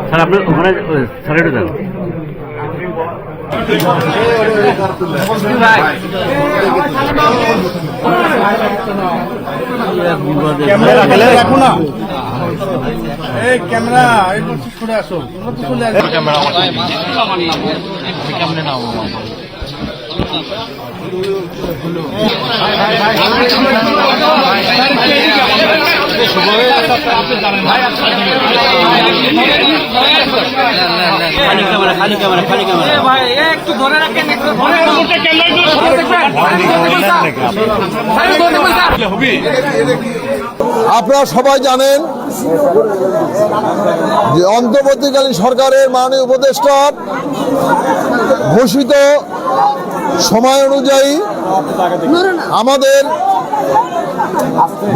Sir আপনি ওখানে sir একটু দেন। রাখো না এই ক্যামেরা সরে আসো আপনারা সবাই জানেন যে অন্তর্বর্তীকালীন সরকারের মাননীয় উপদেষ্টা ঘোষিত সময় অনুযায়ী আমাদের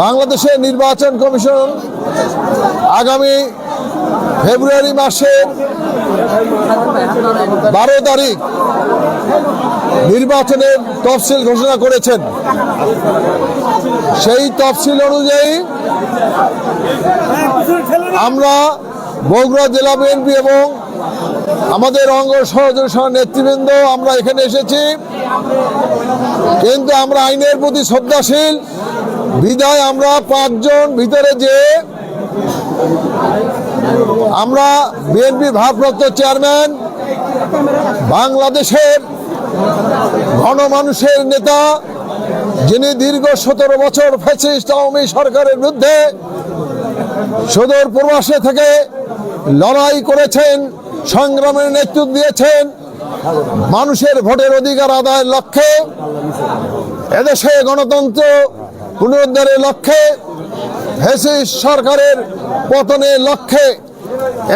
বাংলাদেশের নির্বাচন কমিশন আগামী ফেব্রুয়ারি মাসের 12 তারিখ নির্বাচনের তফসিল ঘোষণা করেছেন। সেই তফসিল অনুযায়ী আমরা বগুড়া জেলা বিএনপি এবং আমাদের অঙ্গ সহযোগী নেতৃবৃন্দ আমরা এখানে এসেছি, কিন্তু আমরা আইনের প্রতি শ্রদ্ধাশীল বিধায় আমরা 5 জন ভিতরে যে আমরা বিএনপি ভারপ্রাপ্ত চেয়ারম্যান, বাংলাদেশের গণমানুষের নেতা, যিনি দীর্ঘ 17 বছর ফ্যাসিস্ট আওয়ামী সরকারের বিরুদ্ধে সুদূর প্রবাসে থেকে লড়াই করেছেন, সংগ্রামের নেতৃত্ব দিয়েছেন, মানুষের ভোটের অধিকার আদায়ের লক্ষ্যে, এদেশে গণতন্ত্র পুনরুদ্ধারের লক্ষ্যে, ফ্যাসিস্ট সরকারের পতনের লক্ষ্যে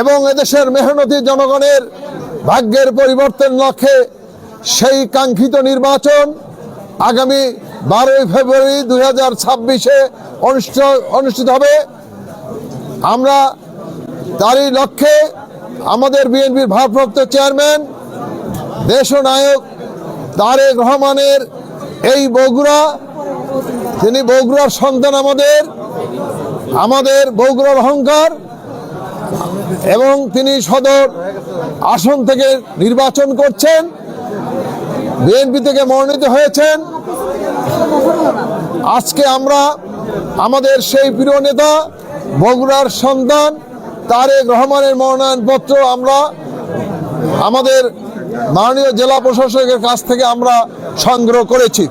এবং এদেশের মেহনতি জনগণের ভাগ্যের পরিবর্তন লক্ষ্যে সেই কাঙ্ক্ষিত নির্বাচন আগামী 12 ফেব্রুয়ারি 2026-এ অনুষ্ঠিত হবে। আমরা তারই লক্ষ্যে আমাদের বিএনপির ভারপ্রাপ্ত চেয়ারম্যান দেশনায়ক তারেক রহমানের এই বগুড়া, তিনি বগুড়ার সন্তান, আমাদের বগুড়ার অহংকার, এবং তিনি সদর আসন থেকে নির্বাচন করছেন, বিএনপি থেকে মনোনীত হয়েছেন। আজকে আমরা আমাদের সেই প্রিয় নেতা বগুড়ার সন্তান তারেক রহমানের মনোনয়নপত্র আমরা আমাদের মাননীয় জেলা প্রশাসকের কাছ থেকে আমরা সংগ্রহ করেছি।